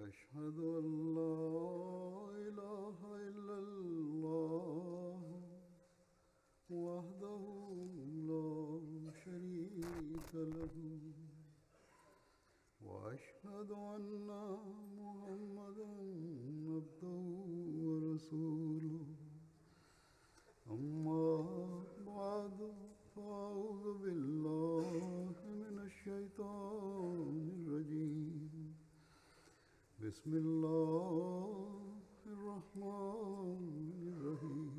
أشهد أن لا إله إلا الله وحده لا شريك له وأشهد أن محمدا عبده ورسوله أما بعد فأعوذ بالله من الشيطان الرجيم بسم الله الرحمن الرحيم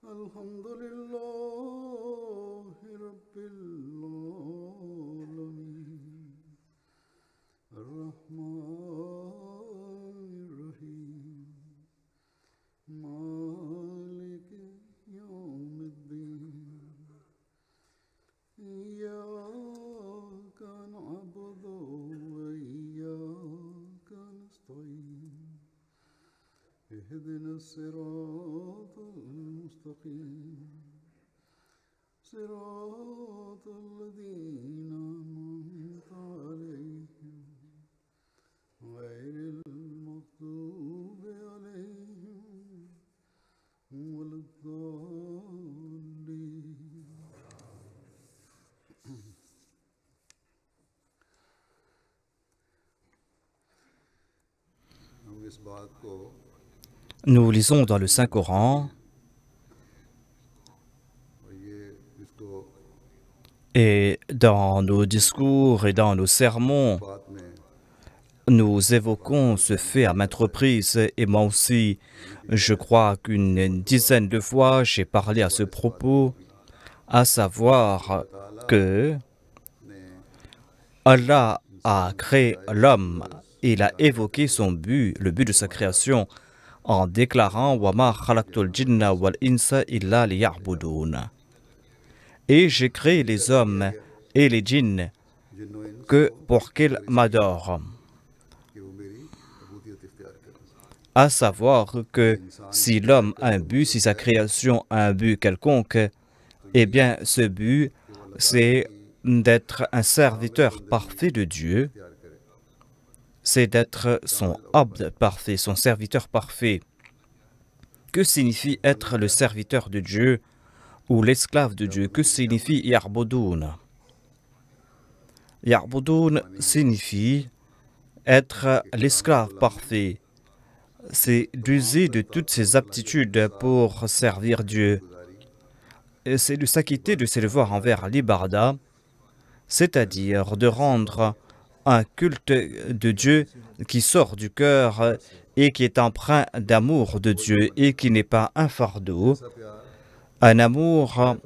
الحمد لله رب العالمين الرحمن الرحيم مالك يوم الدين إياك نعبد وإياك نستعين اهدنا الصراط المستقيم صراط الذين أنعمت عليهم غير المغضوب عليهم ولا الضالين Nous lisons dans le Saint-Coran et dans nos discours et dans nos sermons, nous évoquons ce fait à maintes reprises et moi aussi, je crois qu'une dizaine de fois j'ai parlé à ce propos, à savoir que Allah a créé l'homme et il a évoqué son but, le but de sa création, en déclarant « Wa ma khalaqtul jinna wal insa illa liya'budun » et j'ai créé les hommes et les djinns que pour qu'ils m'adorent. À savoir que si l'homme a un but, si sa création a un but quelconque, eh bien ce but, c'est d'être un serviteur parfait de Dieu, c'est d'être son abd parfait, son serviteur parfait. Que signifie être le serviteur de Dieu ou l'esclave de Dieu? Que signifie Ya'budun? Ya'budun signifie être l'esclave parfait. C'est d'user de toutes ses aptitudes pour servir Dieu. C'est de s'acquitter de ses devoirs envers l'ibarda, c'est-à-dire de rendre un culte de Dieu qui sort du cœur et qui est empreint d'amour de Dieu et qui n'est pas un fardeau, un amour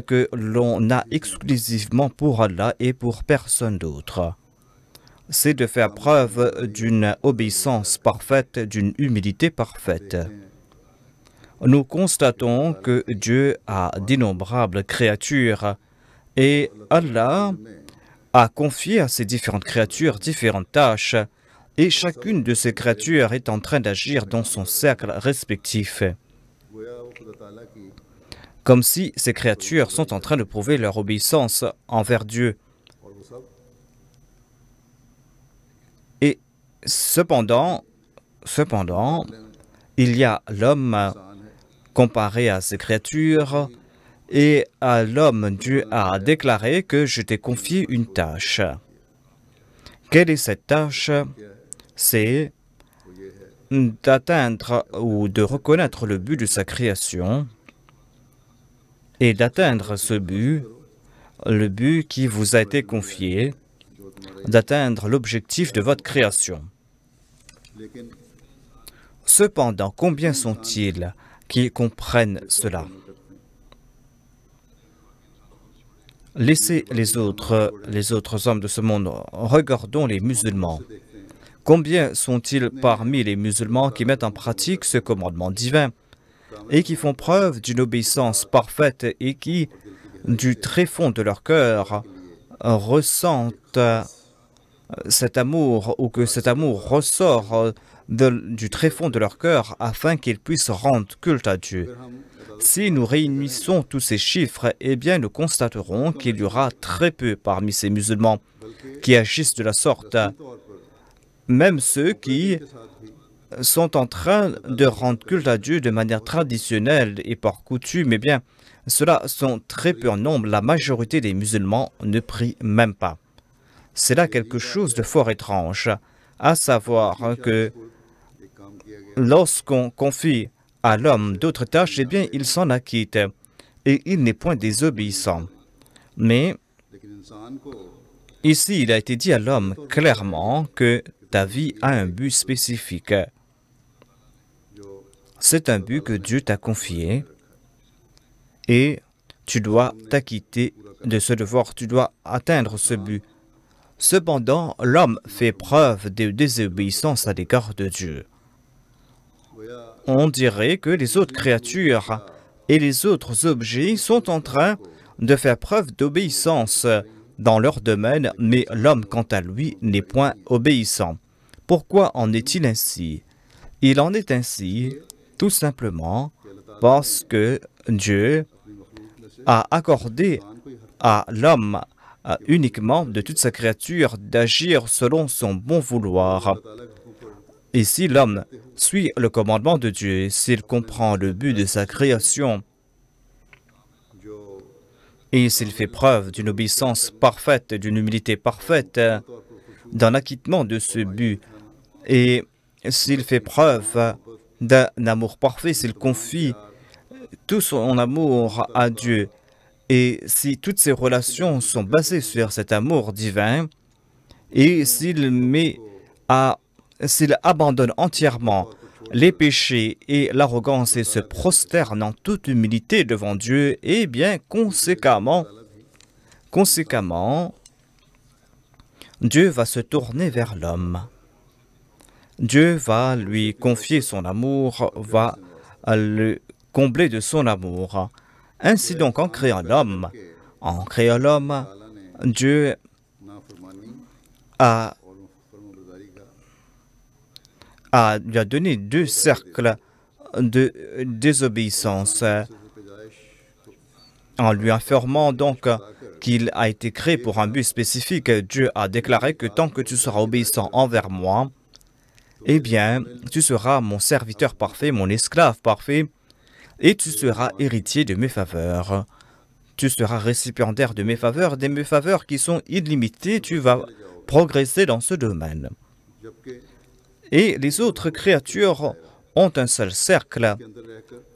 que l'on a exclusivement pour Allah et pour personne d'autre. C'est de faire preuve d'une obéissance parfaite, d'une humilité parfaite. Nous constatons que Dieu a d'innombrables créatures et Allah a confié à ces différentes créatures différentes tâches et chacune de ces créatures est en train d'agir dans son cercle respectif. Comme si ces créatures sont en train de prouver leur obéissance envers Dieu. Et cependant, il y a l'homme comparé à ces créatures, et à l'homme, Dieu a déclaré que je t'ai confié une tâche. Quelle est cette tâche? C'est d'atteindre ou de reconnaître le but de sa création et d'atteindre ce but, le but qui vous a été confié, d'atteindre l'objectif de votre création. Cependant, combien sont-ils qui comprennent cela? Laissez les autres hommes de ce monde. Regardons les musulmans. Combien sont-ils parmi les musulmans qui mettent en pratique ce commandement divin et qui font preuve d'une obéissance parfaite et qui, du très fond de leur cœur, ressentent cet amour ou que cet amour ressort du très fond de leur cœur afin qu'ils puissent rendre culte à Dieu. Si nous réunissons tous ces chiffres, eh bien nous constaterons qu'il y aura très peu parmi ces musulmans qui agissent de la sorte. même ceux qui sont en train de rendre culte à Dieu de manière traditionnelle et par coutume, eh bien, ceux-là sont très peu en nombre. La majorité des musulmans ne prient même pas. C'est là quelque chose de fort étrange, à savoir que lorsqu'on confie à l'homme d'autres tâches, eh bien, il s'en acquitte et il n'est point désobéissant. Mais ici, il a été dit à l'homme clairement que ta vie a un but spécifique. C'est un but que Dieu t'a confié et tu dois t'acquitter de ce devoir, tu dois atteindre ce but. Cependant, l'homme fait preuve de désobéissance à l'égard de Dieu. On dirait que les autres créatures et les autres objets sont en train de faire preuve d'obéissance dans leur domaine, mais l'homme, quant à lui, n'est point obéissant. Pourquoi en est-il ainsi? Il en est ainsi tout simplement parce que Dieu a accordé à l'homme uniquement de toute sa créature d'agir selon son bon vouloir. Et si l'homme suit le commandement de Dieu, s'il comprend le but de sa création, et s'il fait preuve d'une obéissance parfaite, d'une humilité parfaite, d'un acquittement de ce but, et s'il fait preuve d'un amour parfait, s'il confie tout son amour à Dieu, et si toutes ses relations sont basées sur cet amour divin, et s'il abandonne entièrement les péchés et l'arrogance et se prosterne en toute humilité devant Dieu, eh bien, conséquemment, Dieu va se tourner vers l'homme. Dieu va lui confier son amour, va le combler de son amour. Ainsi donc, en créant l'homme, Dieu lui a donné deux cercles de désobéissance, en lui affirmant donc qu'il a été créé pour un but spécifique. Dieu a déclaré que tant que tu seras obéissant envers moi, eh bien, tu seras mon serviteur parfait, mon esclave parfait, et tu seras héritier de mes faveurs. Tu seras récipiendaire de mes faveurs qui sont illimitées. Tu vas progresser dans ce domaine. Et les autres créatures ont un seul cercle,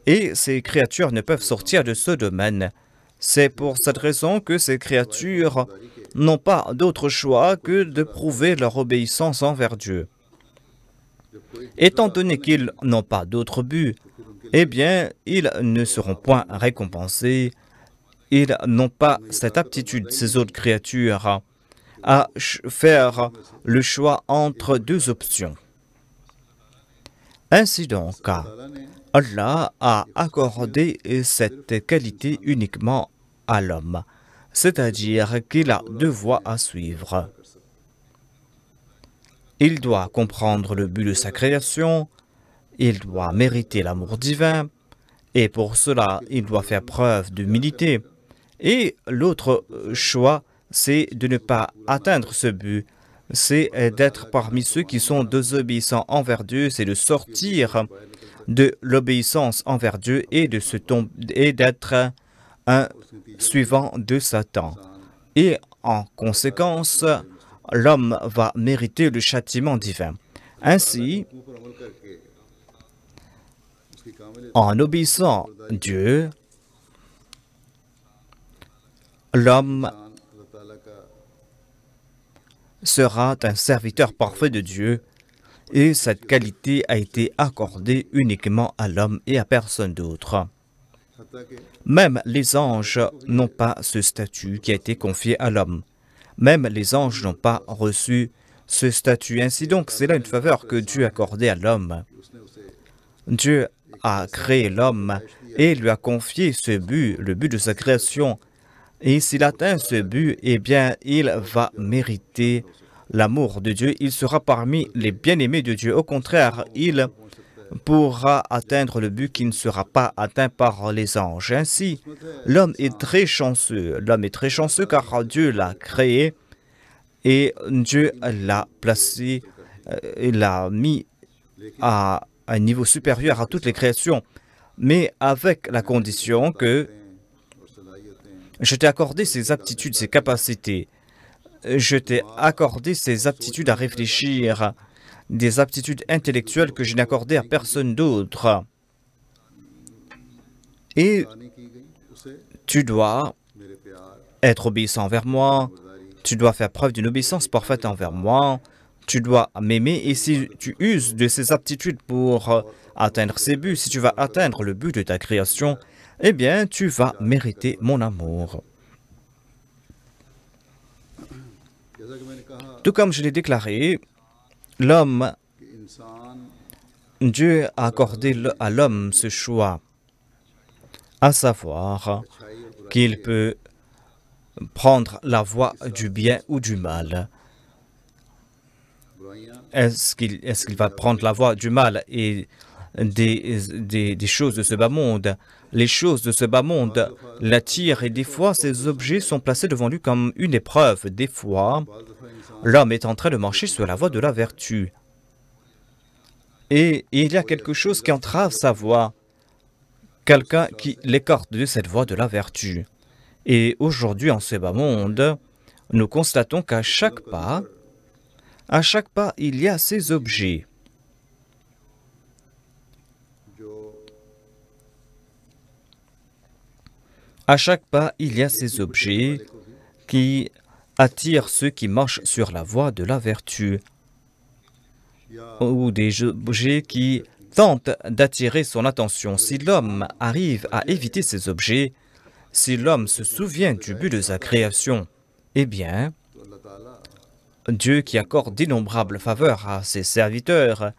et ces créatures ne peuvent sortir de ce domaine. C'est pour cette raison que ces créatures n'ont pas d'autre choix que de prouver leur obéissance envers Dieu. Étant donné qu'ils n'ont pas d'autre but, eh bien, ils ne seront point récompensés. Ils n'ont pas cette aptitude, ces autres créatures, à faire le choix entre deux options. Ainsi donc, Allah a accordé cette qualité uniquement à l'homme, c'est-à-dire qu'il a deux voies à suivre. Il doit comprendre le but de sa création, il doit mériter l'amour divin, et pour cela, il doit faire preuve d'humilité. Et l'autre choix, c'est de ne pas atteindre ce but, c'est d'être parmi ceux qui sont désobéissants envers Dieu, c'est de sortir de l'obéissance envers Dieu et d'être un suivant de Satan. Et en conséquence, l'homme va mériter le châtiment divin. Ainsi, en obéissant Dieu, l'homme sera un serviteur parfait de Dieu, et cette qualité a été accordée uniquement à l'homme et à personne d'autre. Même les anges n'ont pas ce statut qui a été confié à l'homme. Même les anges n'ont pas reçu ce statut. Ainsi donc, c'est là une faveur que Dieu a accordée à l'homme. Dieu a créé l'homme et lui a confié ce but, le but de sa création. Et s'il atteint ce but, eh bien, il va mériter l'amour de Dieu. Il sera parmi les bien-aimés de Dieu. Au contraire, il pourra atteindre le but qui ne sera pas atteint par les anges. Ainsi, l'homme est très chanceux. L'homme est très chanceux car Dieu l'a créé et Dieu l'a placé il l'a mis à un niveau supérieur à toutes les créations, mais avec la condition que je t'ai accordé ces aptitudes, ces capacités. Je t'ai accordé ces aptitudes à réfléchir, des aptitudes intellectuelles que je n'ai accordées à personne d'autre. Et tu dois être obéissant envers moi, tu dois faire preuve d'une obéissance parfaite envers moi, tu dois m'aimer, et si tu uses de ces aptitudes pour atteindre ces buts, si tu vas atteindre le but de ta création, eh bien, tu vas mériter mon amour. Tout comme je l'ai déclaré, l'homme, Dieu a accordé à l'homme ce choix, à savoir qu'il peut prendre la voie du bien ou du mal. Est-ce qu'il va prendre la voie du mal et des choses de ce bas monde? Les choses de ce bas monde l'attirent et des fois ces objets sont placés devant lui comme une épreuve. Des fois, l'homme est en train de marcher sur la voie de la vertu. Et il y a quelque chose qui entrave sa voie, quelqu'un qui l'écarte de cette voie de la vertu. Et aujourd'hui, en ce bas monde, nous constatons qu'à chaque pas, il y a ces objets. À chaque pas, il y a ces objets qui attirent ceux qui marchent sur la voie de la vertu, ou des objets qui tentent d'attirer son attention. Si l'homme arrive à éviter ces objets, si l'homme se souvient du but de sa création, eh bien, Dieu qui accorde d'innombrables faveurs à ses serviteurs,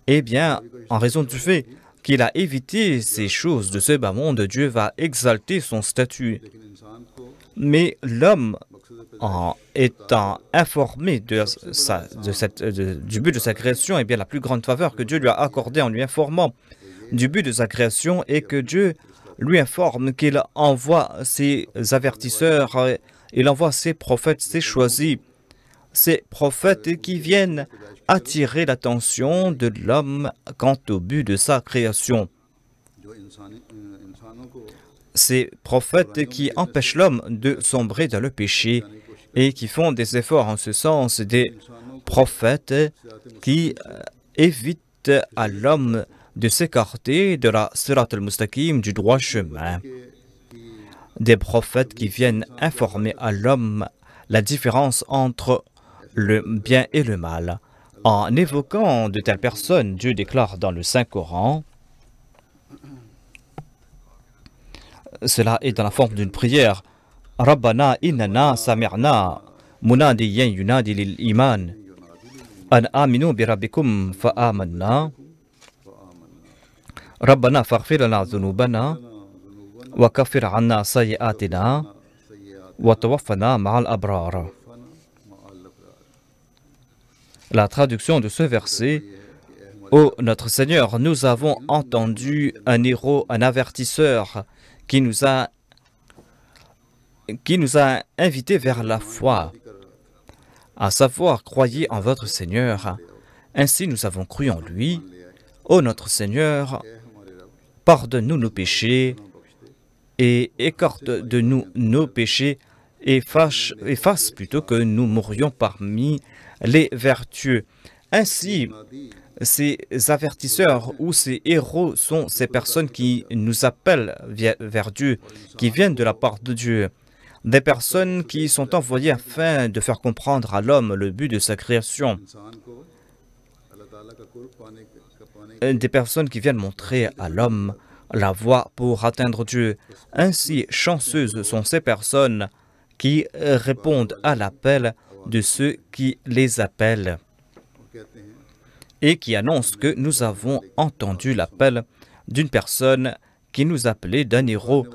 eh bien, en raison du fait qu'il a évité ces choses de ce bas monde, Dieu va exalter son statut. Mais l'homme, en étant informé du but de sa création, eh bien, la plus grande faveur que Dieu lui a accordée en lui informant du but de sa création est que Dieu lui informe qu'il envoie ses avertisseurs, il envoie ses prophètes, ses choisis, ces prophètes qui viennent attirer l'attention de l'homme quant au but de sa création. Ces prophètes qui empêchent l'homme de sombrer dans le péché et qui font des efforts en ce sens, des prophètes qui évitent à l'homme de s'écarter de la Sirat al-Mustaqim, du droit chemin. Des prophètes qui viennent informer à l'homme la différence entre le bien et le mal. En évoquant de telles personnes, Dieu déclare dans le Saint-Coran, cela est dans la forme d'une prière, Rabbana innana sami'na munadiyan yunadi lil iman an aminu bi rabbikum fa amanna Rabbana faghfir lana dhunubana wa kaffir 'anna sayyi'atina wa tawaffana ma'al abrar. La traduction de ce verset: Ô notre Seigneur, nous avons entendu un héros, un avertisseur qui nous a invités vers la foi, à savoir, croyez en votre Seigneur. Ainsi nous avons cru en lui. Ô notre Seigneur, pardonne-nous nos péchés et écarte de nous nos péchés et efface plutôt que nous mourions parmi les vertueux. Ainsi, ces avertisseurs ou ces héros sont ces personnes qui nous appellent vers Dieu, qui viennent de la part de Dieu. Des personnes qui sont envoyées afin de faire comprendre à l'homme le but de sa création. Des personnes qui viennent montrer à l'homme la voie pour atteindre Dieu. Ainsi, chanceuses sont ces personnes qui répondent à l'appel de ceux qui les appellent et qui annoncent que nous avons entendu l'appel d'une personne qui nous appelait, d'un héros,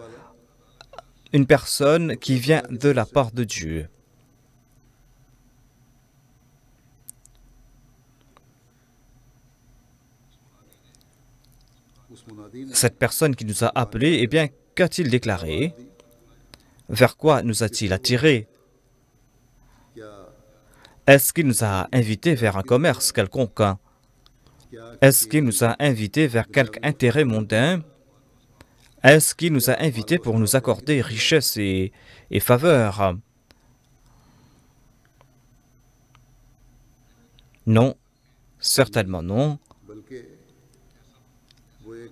une personne qui vient de la part de Dieu. Cette personne qui nous a appelés, eh bien, qu'a-t-il déclaré? Vers quoi nous a-t-il attirés? Est-ce qu'il nous a invités vers un commerce quelconque? Est-ce qu'il nous a invités vers quelque intérêt mondain? Est-ce qu'il nous a invités pour nous accorder richesse et faveur? Non, certainement non. बल्कि वो एक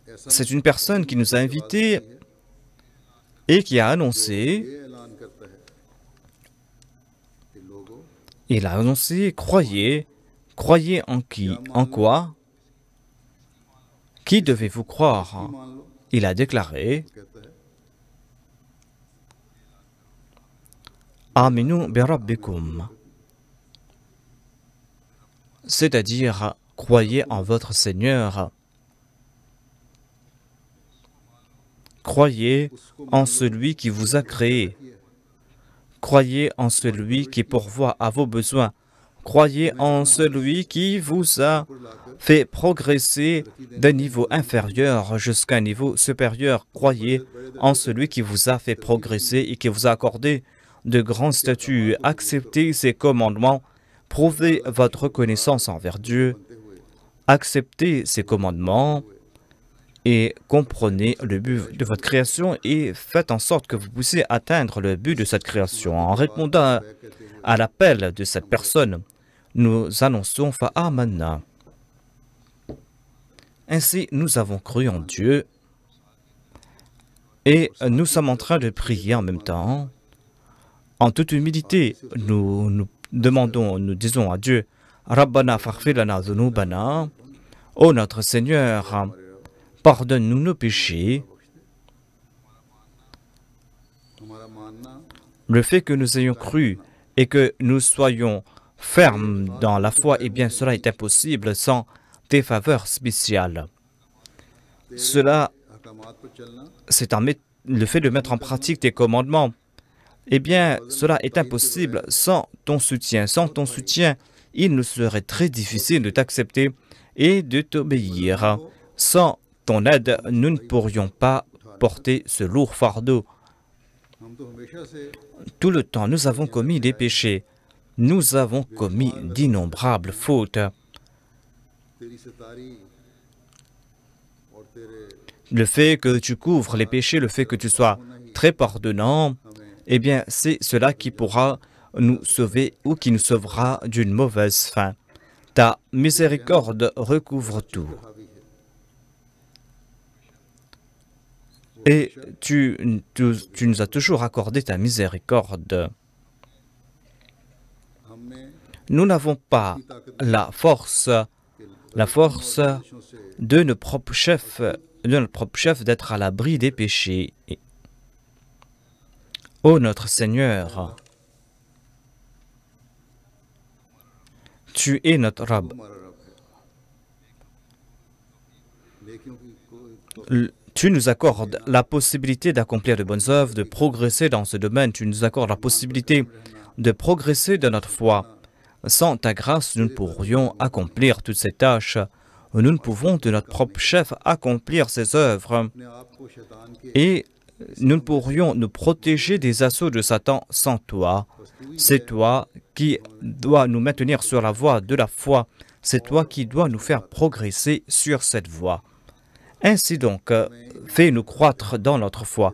ऐसा C'est une personne qui nous a invités et qui a annoncé, ये ऐलान करता है कि लोगों il a annoncé, croyez, croyez en qui, en quoi? Qui devez-vous croire? मान लो, Il a déclaré, कहता है Aminu bi rabbikum, c'est-à-dire croyez en votre Seigneur, croyez en celui qui vous a créé, croyez en celui qui pourvoit à vos besoins, croyez en celui qui vous a fait progresser d'un niveau inférieur jusqu'à un niveau supérieur, croyez en celui qui vous a fait progresser et qui vous a accordé de grands statuts, acceptez ses commandements, prouvez votre reconnaissance envers Dieu, acceptez ses commandements et comprenez le but de votre création et faites en sorte que vous puissiez atteindre le but de cette création. En répondant à l'appel de cette personne, nous annonçons Fa'amanna. Ainsi, nous avons cru en Dieu et nous sommes en train de prier en même temps. En toute humilité, nous demandons, nous disons à Dieu, Rabbana faghfir lana dhunubana, ô notre Seigneur, pardonne-nous nos péchés. हमारा मानना Le fait que nous ayons cru et que nous soyons fermes dans la foi, eh bien cela est impossible sans tes faveurs spéciales. Cela, अहकामात पर चलना c'est le fait de mettre en pratique tes commandements. Eh bien, cela est impossible sans ton soutien. Sans ton soutien, il nous serait très difficile de t'accepter et de t'obéir. Sans ton aide, nous ne pourrions pas porter ce lourd fardeau. हम तो हमेशा से Tout le temps, nous avons commis des péchés. Nous avons commis d'innombrables fautes. तेरी सतारी और तेरे Le fait que tu couvres les péchés, le fait que tu sois très pardonnant, eh bien, c'est cela qui pourra nous sauver ou qui nous sauvera d'une mauvaise fin. Ta miséricorde recouvre tout. Et tu nous as toujours accordé ta miséricorde. हमने Nous n'avons pas la force de nos propres chefs, d'être à l'abri des péchés. Ô notre Seigneur, tu es notre Rab. हमारा रब है नेकियों की कोई Tu nous accordes la possibilité d'accomplir de bonnes œuvres, de progresser dans ce domaine. Tu nous accordes la possibilité de progresser dans notre foi. Sans ta grâce, nous ne pourrions accomplir toutes ces tâches. Nous ne pouvons de notre propre chef accomplir ces œuvres. अपने आप को शैतान के Et nous ne pourrions nous protéger des assauts de Satan sans toi. C'est toi qui dois nous maintenir sur la voie de la foi. C'est toi qui dois nous faire progresser sur cette voie. Ainsi donc, fais-nous croître dans notre foi.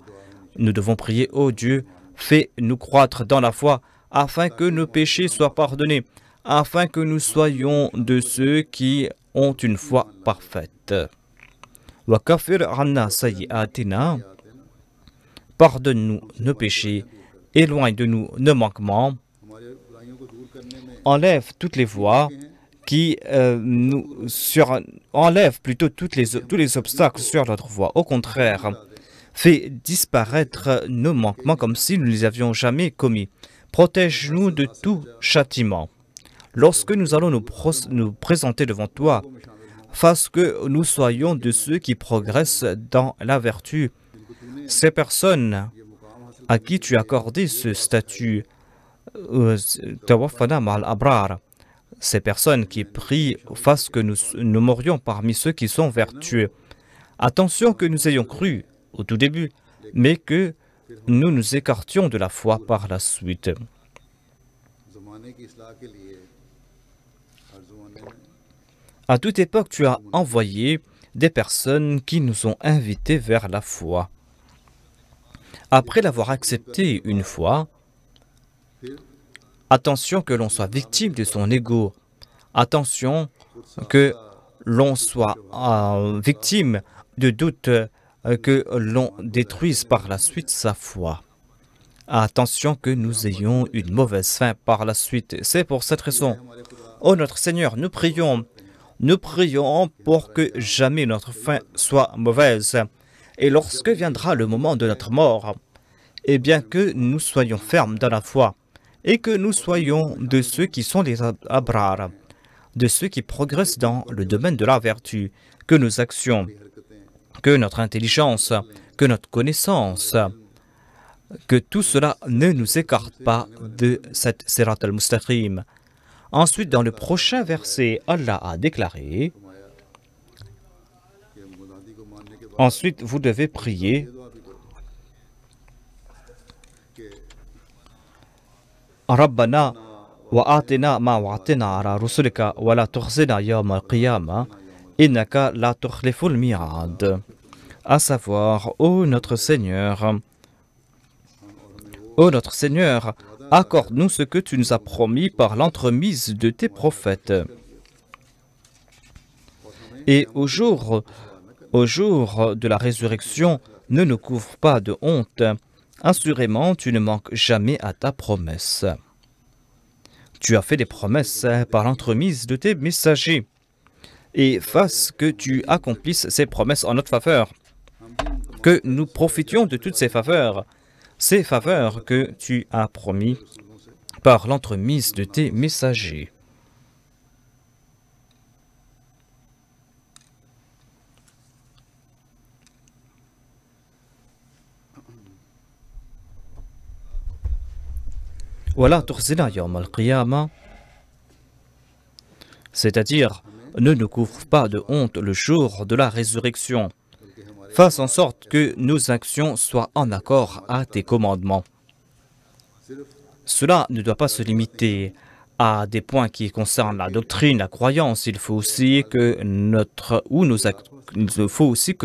Nous devons prier, ô Dieu, fais-nous croître dans la foi, afin que nos péchés soient pardonnés, afin que nous soyons de ceux qui ont une foi parfaite. Wa kafir anna sayyi'atina. Pardonne-nous nos péchés, éloigne de nous nos manquements, हमारे बुराइयों को दूर करने में enlève toutes les voies qui enlève plutôt tous les obstacles sur notre voie. Au contraire, fais disparaître nos manquements comme si nous ne les avions jamais commis. Protège-nous de tout châtiment. Lorsque nous allons nous présenter devant toi, fasse que nous soyons de ceux qui progressent dans la vertu. Ces personnes à qui tu as accordé ce statut, Tawaffana ma'al abrar, ces personnes qui prient fassent que nous mourions parmi ceux qui sont vertueux. Attention que nous ayons cru au tout début, mais que nous nous écartions de la foi par la suite. ज़माने की इस्लाह के लिए हर ज़माने में À toute époque, tu as envoyé des personnes qui nous ont invités vers la foi. Après l'avoir accepté une fois, फिर attention que l'on soit victime de son ego. Attention que l'on soit victime de doutes, que l'on détruise par la suite sa foi. Attention que nous ayons une mauvaise fin par la suite. C'est pour cette raison, ô notre Seigneur, nous prions pour que jamais notre fin soit mauvaise. Et lorsque viendra le moment de notre mort, eh bien que nous soyons fermes dans la foi et que nous soyons de ceux qui sont les abrar, de ceux qui progressent dans le domaine de la vertu, que nos actions, que notre intelligence, que notre connaissance, que tout cela ne nous écarte pas de cette Sirat al-Mustaqim. Ensuite, dans le prochain verset, Allah a déclaré, कि मुनादी को मानने के बाद ensuite vous devez prier, ये दुआ भी करो कि Rabbana wa atina ma wa'atina ala rusulika wa la tukhzina yawm al-qiyamah innaka la tukhliful mi'ad. À savoir, ô notre Seigneur, accorde-nous ce que tu nous as promis par l'entremise de tes prophètes. Et au jour de la résurrection, ne nous couvre pas de honte. Assurément, tu ne manques jamais à ta promesse. Tu as fait des promesses par l'entremise de tes messagers. Et fasse que tu accomplisses ces promesses en notre faveur. Que nous profitions de toutes ces faveurs que tu as promis par l'entremise de tes messagers. Voilà, tukhzina yawm al-qiyamah, c'est-à-dire ne nous couvre pas de honte le jour de la résurrection. Fasse en sorte que nos actions soient en accord à tes commandements. Cela ne doit pas se limiter à des points qui concernent la doctrine, la croyance. Il faut aussi que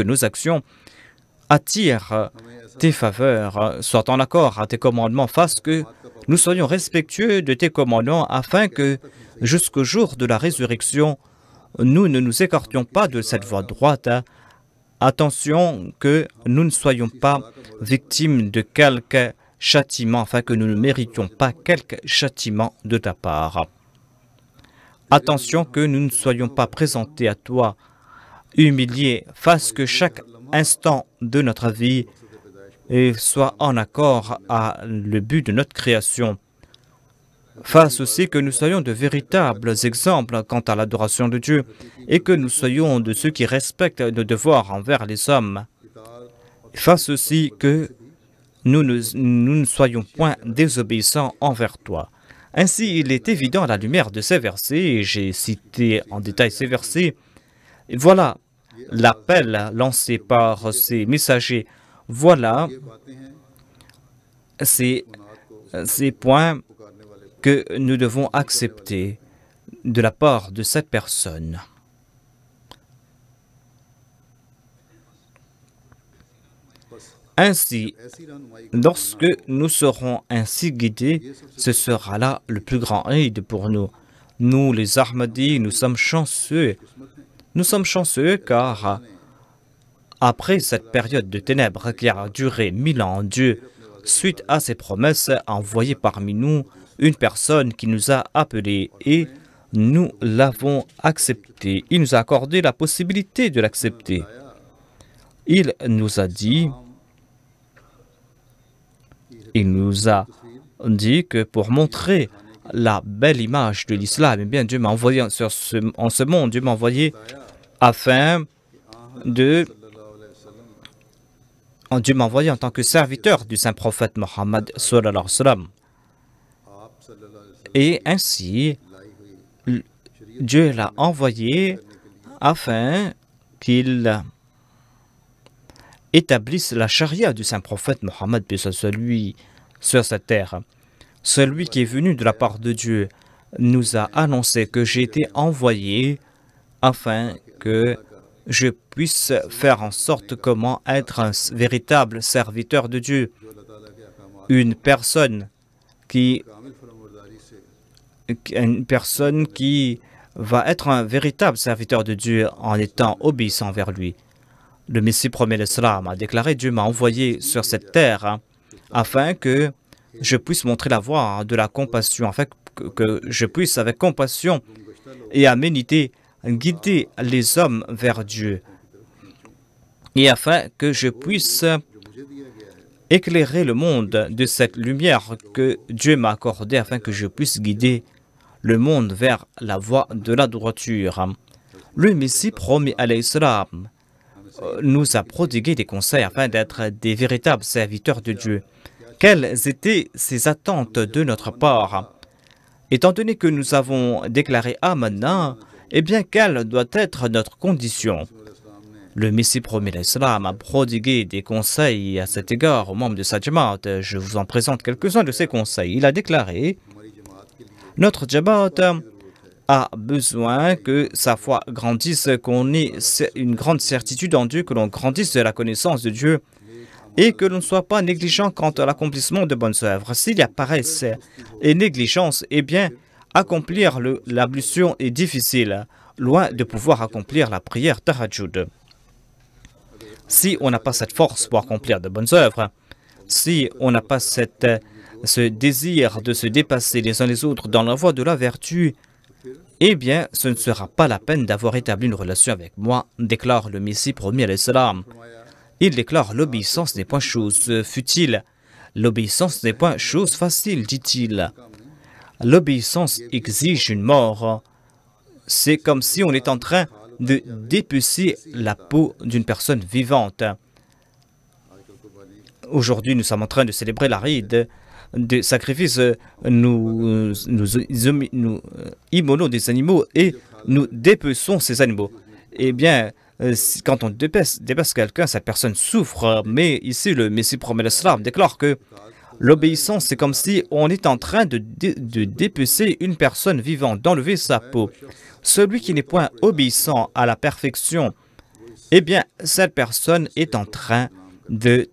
nos actions attirent tes faveurs, soient en accord à tes commandements. Fasse que nous soyons respectueux de tes commandements afin que jusqu'au jour de la résurrection, nous ne nous écartions pas de cette voie droite. Attention que nous ne soyons pas victimes de quelque châtiment, afin que nous ne méritions pas quelque châtiment de ta part. Attention que nous ne soyons pas présentés à toi humiliés, fasse que chaque instant de notre vie soit en accord à le but de notre création. Fasse aussi que nous soyons de véritables exemples quant à l'adoration de Dieu et que nous soyons de ceux qui respectent nos devoirs envers les hommes. Fasse aussi que nous ne soyons point désobéissants envers toi. Ainsi, il est évident à la lumière de ces versets, et j'ai cité en détail ces versets, voilà l'appel lancé par ces messagers, voilà ces points que nous devons accepter de la part de cette personne. Ainsi, lorsque nous serons ainsi guidés, ce sera là le plus grand aide pour nous. Nous, les Ahmadis, nous sommes chanceux. Nous sommes chanceux car après cette période de ténèbres qui a duré 1000 ans, Dieu, suite à ses promesses, a envoyé parmi nous une personne qui nous a appelés et nous l'avons accepté. Il nous a accordé la possibilité de l'accepter. Il nous a dit que pour montrer la belle image de l'islam, eh bien Dieu m'a envoyé en ce monde, Dieu m'a envoyé afin de... Dieu m'a envoyé en tant que serviteur du saint prophète Mohammed sallallahu alayhi wa sallam. Et ainsi, Dieu l'a envoyé afin qu'il établisse la charia du saint prophète Mohammed, puis soit lui sur cette terre. celui qui est venu de la part de Dieu, nous a annoncé que j'ai été envoyé afin que je puisse faire en sorte comment être un véritable serviteur de Dieu. Une personne qui va être un véritable serviteur de Dieu en étant obéissant vers lui. Le Messie promet l'Islam a déclaré: Dieu m'a envoyé sur cette terre afin que je puisse montrer la voie de la compassion, afin que je puisse avec compassion et aménité guider les hommes vers Dieu et afin que je puisse éclairer le monde de cette lumière que Dieu m'a accordée afin que je puisse guider le monde vers la voie de la droiture. Le Messie promis alayhi salam nous a prodigué des conseils afin d'être des véritables serviteurs de Dieu. Quelles étaient ces attentes de notre part? Étant donné que nous avons déclaré Amanna, eh bien, quelle doit être notre condition? Le Messie promis l'Islam a prodigué des conseils à cet égard aux membres de sa Jamaat. Je vous en présente quelques-uns de ces conseils. Il a déclaré: notre Jamaat a besoin que sa foi grandisse, qu'on ait une grande certitude en Dieu, que l'on grandisse de la connaissance de Dieu et que l'on ne soit pas négligent quant à l'accomplissement de bonnes œuvres. S'il y a paresse et négligence, eh bien, accomplir l'ablution est difficile, loin de pouvoir accomplir la prière tahajjud. Si on n'a pas cette force pour accomplir de bonnes œuvres, si on n'a pas ce désir de se dépasser les uns les autres dans la voie de la vertu, eh bien, ce ne sera pas la peine d'avoir établi une relation avec moi, déclare le Messie promis alayhi salam. Il déclare: l'obéissance n'est point chose futile, l'obéissance n'est point chose facile, dit-il. L'obéissance exige une mort. C'est comme si on est en train de dépecer la peau d'une personne vivante. Aujourd'hui, nous sommes en train de célébrer l'Aïd de sacrifice. Nous immolons des animaux et nous dépeçons ces animaux. Eh bien, quand on dépasse quelqu'un, cette personne souffre. Mais ici, le Messie promet l'Islam déclare que l'obéissance, c'est comme si on est en train de dépecer une personne vivante, d'enlever sa peau. Celui qui n'est point obéissant à la perfection, eh bien, cette personne est en train de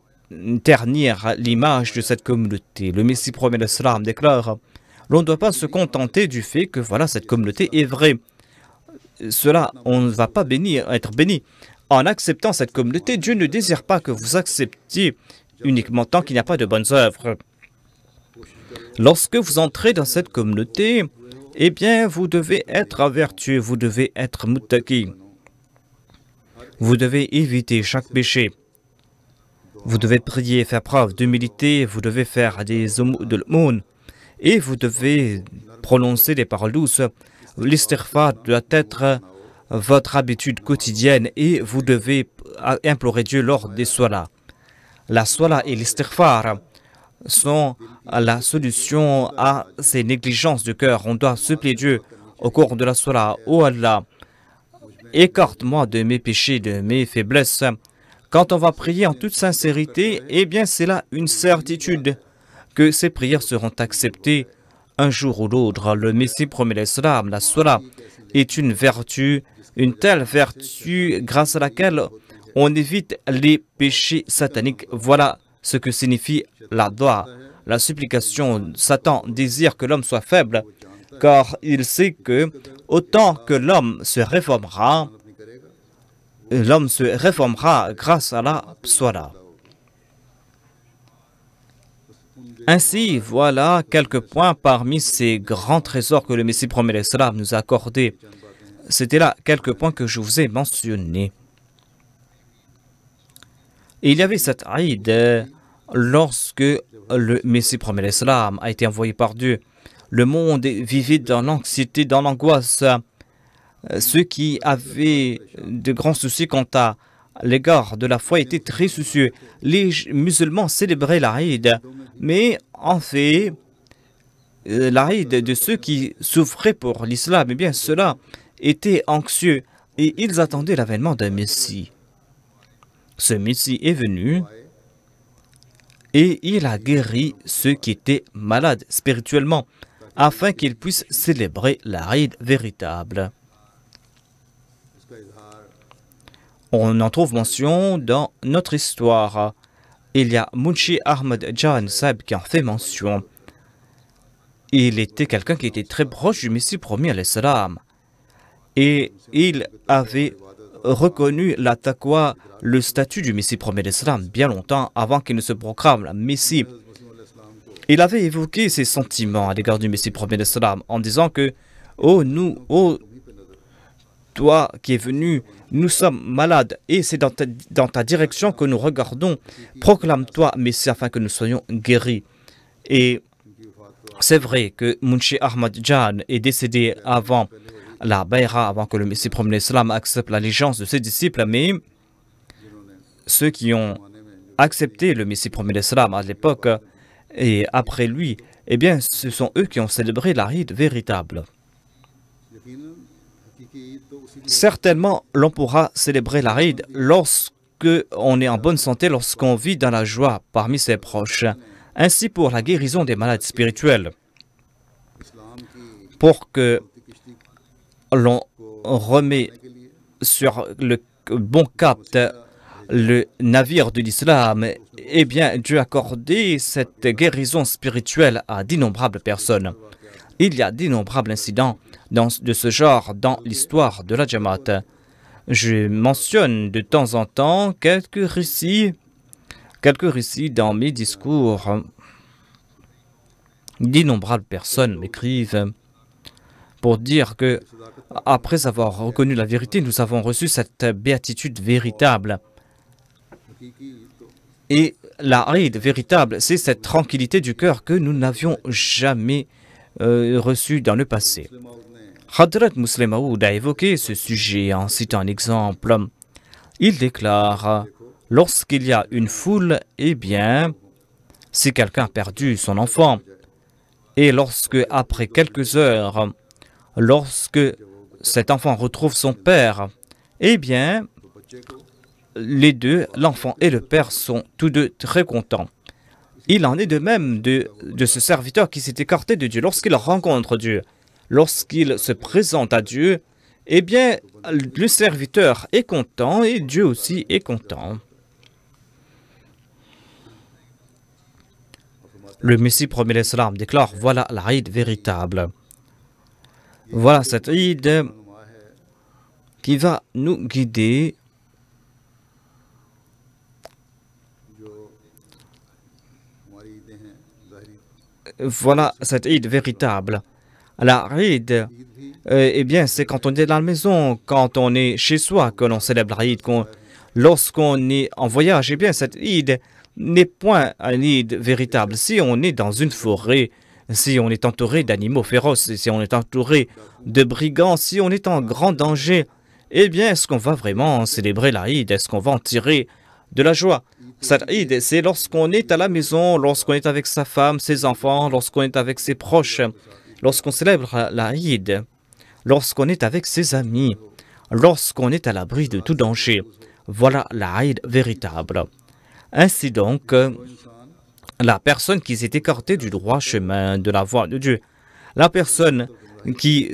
ternir l'image de cette communauté. Le Messie promet l'Islam déclare: l'on ne doit pas se contenter du fait que voilà, cette communauté est vraie. Cela, on ne va pas être béni. En acceptant cette communauté, Dieu ne désire pas que vous acceptiez uniquement tant qu'il n'y a pas de bonnes œuvres. Lorsque vous entrez dans cette communauté, eh bien, vous devez être vertueux, vous devez être muttaqi. Vous devez éviter chaque péché. Vous devez prier, faire preuve d'humilité, vous devez faire de l'aumône et vous devez prononcer des paroles douces. L'istighfar doit être votre habitude quotidienne et vous devez implorer Dieu lors des solas. La sola et l'istighfar sont la solution à ces négligences de cœur. On doit supplier Dieu au cours de la sola: oh Allah, écarte-moi de mes péchés, de mes faiblesses. Quand on va prier en toute sincérité, eh bien c'est là une certitude que ces prières seront acceptées un jour ou l'autre. Le Messie promet l'Islam, la sola est une vertu, une telle vertu grâce à laquelle on évite les péchés sataniques. Voilà ce que signifie la dua, la supplication. Satan désire que l'homme soit faible, car il sait que autant que l'homme se réformera grâce à la sola. Ainsi, voilà quelques points parmi ces grands trésors que le Messie promet l'Islam nous a accordés. C'était là quelques points que je vous ai mentionnés. Et il y avait cette Aïd lorsque le Messie promet l'Islam a été envoyé par Dieu. Le monde vivait dans l'anxiété, dans l'angoisse. Ceux qui avaient de grands soucis quant à l'égard de la foi étaient très soucieux. Les musulmans célébraient l'Aïd, mais en fait, l'Aïd de ceux qui souffraient pour l'islam, eh bien ceux-là étaient anxieux et ils attendaient l'avènement d'un Messie. Ce Messie est venu et il a guéri ceux qui étaient malades spirituellement, afin qu'ils puissent célébrer l'Aïd véritable. On en trouve mention dans notre histoire. Il y a Munshi Ahmad Jan Sahib qui en fait mention. Il était quelqu'un qui était très proche du Messie promis à l'Islam. Et il avait reconnu la taqwa, le statut du Messie promis à l'Islam, bien longtemps avant qu'il ne se proclame Messie. Il avait évoqué ses sentiments à l'égard du Messie promis à l'Islam en disant que « Oh, nous, oh, toi qui es venu, nous sommes malades et c'est dans ta direction que nous regardons. Proclame-toi, Messie, afin que nous soyons guéris. » Et c'est vrai que Munshi Ahmad Jan est décédé avant la Bayra, avant que le Messie promis l'Islam accepte l'allégeance de ses disciples, mais ceux qui ont accepté le Messie promis l'Islam à l'époque et après lui, eh bien, ce sont eux qui ont célébré l'Aïd véritable. Certainement, l'on pourra célébrer l'Aïd lorsqu'on est en bonne santé, lorsqu'on vit dans la joie parmi ses proches. Ainsi pour la guérison des malades spirituels. Pour que l'on remet sur le bon cap le navire de l'islam, eh bien, Dieu a accordé cette guérison spirituelle à d'innombrables personnes. Il y a d'innombrables incidents de ce genre dans l'histoire de la Jamaat. Je mentionne de temps en temps quelques récits dans mes discours. D'innombrables personnes m'écrivent pour dire que, après avoir reconnu la vérité, nous avons reçu cette béatitude véritable. Et la Aïd véritable, c'est cette tranquillité du cœur que nous n'avions jamais reçue dans le passé. Hadrat Muslim Maud a évoqué ce sujet en citant un exemple. Il déclare, lorsqu'il y a une foule, eh bien, si quelqu'un a perdu son enfant, et lorsque, après quelques heures, lorsque cet enfant retrouve son père, eh bien, les deux, l'enfant et le père, sont tous deux très contents. Il en est de même de ce serviteur qui s'est écarté de Dieu. Lorsqu'il rencontre Dieu, lorsqu'il se présente à Dieu, eh bien, le serviteur est content et Dieu aussi est content. Le Messie promis l'Islam déclare, voilà l'Aïd véritable. Voilà cette Aïd qui va nous guider voilà cette Aïd véritable. La Aïd, eh bien, c'est quand on est dans la maison, quand on est chez soi que l'on célèbre l'Aïd. Lorsqu'on est en voyage, eh bien, cette Aïd n'est point un Aïd véritable. Si on est dans une forêt, si on est entouré d'animaux féroces, si on est entouré de brigands, si on est en grand danger, eh bien, est-ce qu'on va vraiment célébrer l'Aïd? Est-ce qu'on va en tirer de la joie? Cette Aïd, c'est lorsqu'on est à la maison, lorsqu'on est avec sa femme, ses enfants, lorsqu'on est avec ses proches, lorsqu'on célèbre l'Aïd, lorsqu'on est avec ses amis, lorsqu'on est à l'abri de tout danger. Voilà l'Aïd véritable. Ainsi donc, la personne qui s'est écartée du droit chemin de la voie de Dieu, la personne qui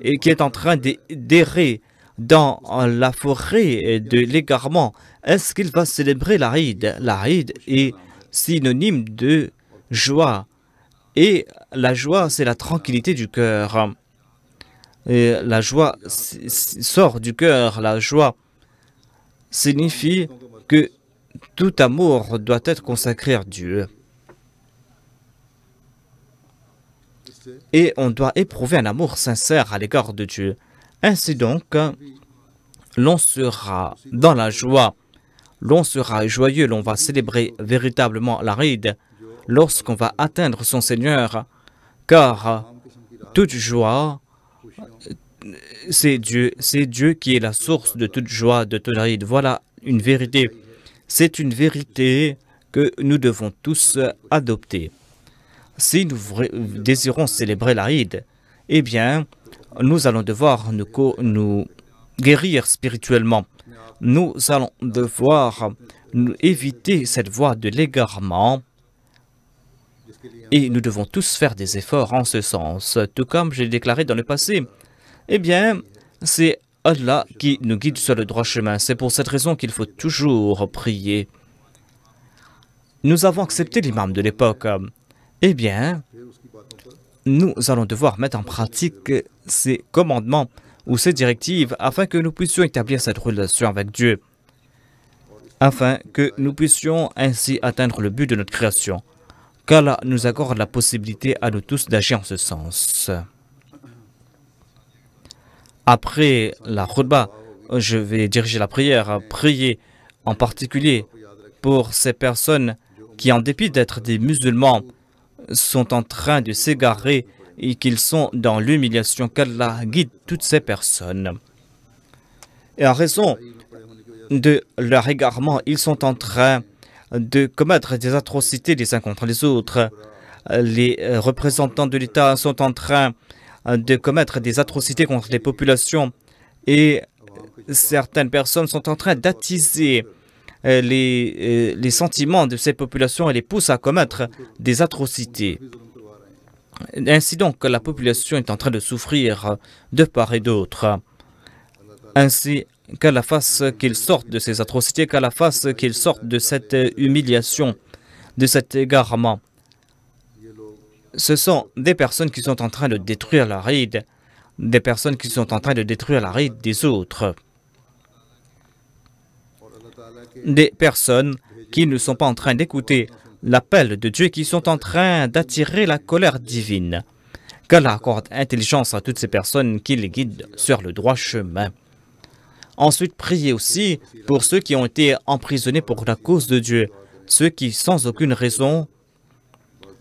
est en train d'errer dans la forêt de l'égarement, est-ce qu'il va célébrer l'Aïd? L'Aïd est synonyme de joie. Et la joie, c'est la tranquillité du cœur. Et la joie sort du cœur. La joie signifie que tout amour doit être consacré à Dieu. Et on doit éprouver un amour sincère à l'égard de Dieu. Ainsi donc, l'on sera dans la joie, l'on sera joyeux, l'on va célébrer véritablement l'Aïd lorsqu'on va atteindre son Seigneur, car toute joie, c'est Dieu qui est la source de toute joie, de toute Aïd. Voilà une vérité. C'est une vérité que nous devons tous adopter. Si nous désirons célébrer l'Aïd, eh bien, nous allons devoir nous guérir spirituellement. nous allons devoir éviter cette voie de l'égarement et nous devons tous faire des efforts en ce sens. Tout comme j'ai déclaré dans le passé, eh bien, c'est Allah qui nous guide sur le droit chemin. C'est pour cette raison qu'il faut toujours prier. Nous avons accepté l'imam de l'époque. Eh bien, nous allons devoir mettre en pratique ces commandements ou ces directives afin que nous puissions établir cette relation avec Dieu, afin que nous puissions ainsi atteindre le but de notre création. Qu'Allah nous accorde la possibilité à nous tous d'agir en ce sens. Après la khutbah, je vais diriger la prière, prier en particulier pour ces personnes qui, en dépit d'être des musulmans, sont en train de s'égarer et qu'ils sont dans l'humiliation. Qu'Allah guide toutes ces personnes. Et en raison de leur égarement, ils sont en train de commettre des atrocités les uns contre les autres. Les représentants de l'État sont en train de commettre des atrocités contre les populations et certaines personnes sont en train d'attiser les sentiments de ces populations et les poussent à commettre des atrocités. Ainsi donc, la population est en train de souffrir de part et d'autre. Ainsi qu'Allah fasse qu'ils sortent de ces atrocités, qu'Allah fasse qu'ils sortent de cette humiliation, de cet égarement. Ce sont des personnes qui sont en train de détruire la ride, des personnes qui sont en train de détruire la ride des autres. Des personnes qui ne sont pas en train d'écouter l'appel de Dieu, qui sont en train d'attirer la colère divine. Qu'Allah accorde intelligence à toutes ces personnes qui les guident sur le droit chemin. Ensuite, priez aussi pour ceux qui ont été emprisonnés pour la cause de Dieu, ceux qui, sans aucune raison,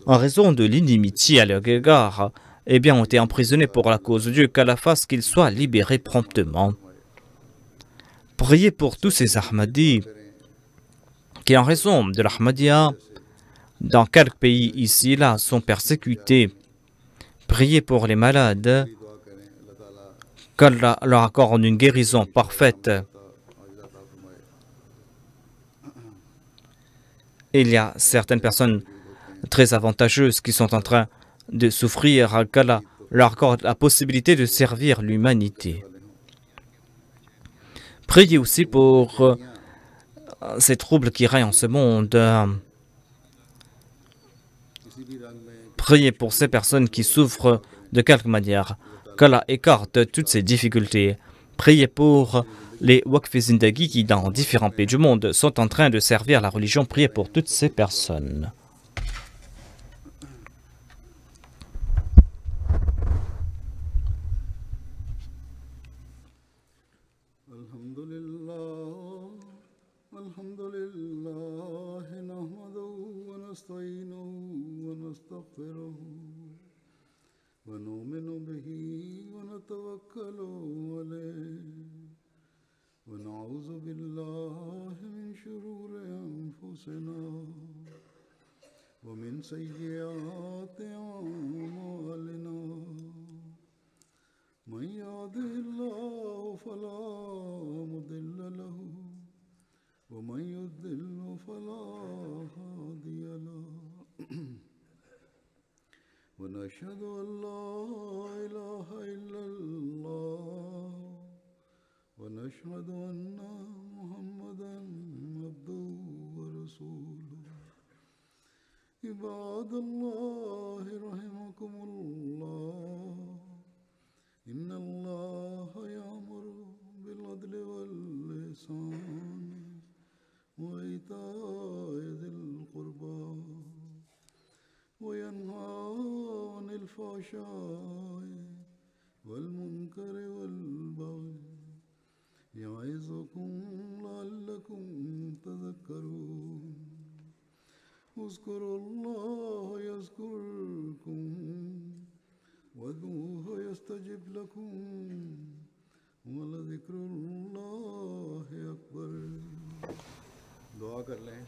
en raison de l'inimitié à leur égard, eh bien, ont été emprisonnés pour la cause de Dieu, qu'Allah fasse qu'ils soient libérés promptement. Priez pour tous ces Ahmadis qui, en raison de l'Ahmadiyya, dans quelques pays ici et là, sont persécutés. Priez pour les malades, qu'Allah leur accorde une guérison parfaite. Il y a certaines personnes très avantageuses qui sont en train de souffrir, qu'Allah leur accorde la possibilité de servir l'humanité. Priez aussi pour ces troubles qui règnent en ce monde. Priez pour ces personnes qui souffrent de quelque manière. Qu'Allah écarte toutes ces difficultés. Priez pour les Waqf Zindagi qui, dans différents pays du monde, sont en train de servir la religion. Priez pour toutes ces personnes. ونؤمن به ونتوكل عليه ونعوذ بالله من شرور أنفسنا ومن سيئات أعمالنا من يهده الله فلا مضل له ومن يضلل فلا هادي له ونشهد أن لا إله إلا الله ونشهد أن محمدا عبده ورسوله عباد الله رحمكم الله إن الله يأمر بالعدل والإحسان وإيتاء ذي القربى وينهى عن الفحشاء والمنكر والبغي يعظكم لعلكم تذكرون اذكروا الله يذكركم وادعوه يستجب لكم ولذكر الله أكبر. दुआ कर लें.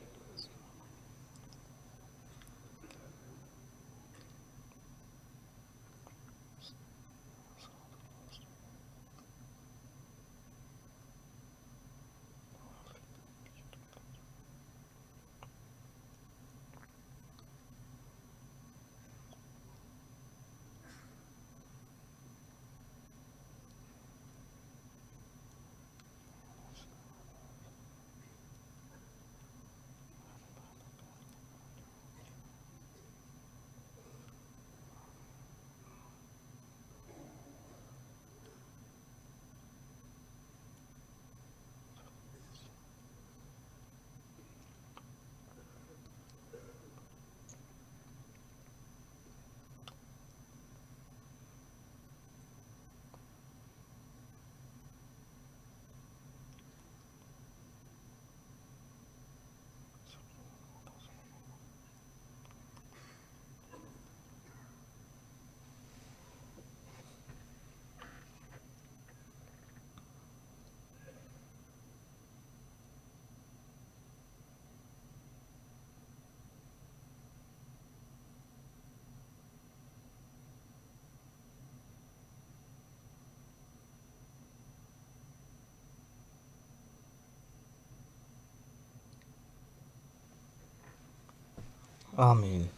Amen.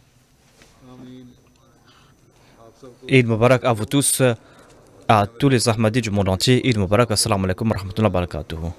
आमीन। आप सबको Eid Mubarak à vous tous, à tous les Ahmadis du monde entier. Eid Mubarak, assalamu alaikum wa rahmatullahi wa barakatuh.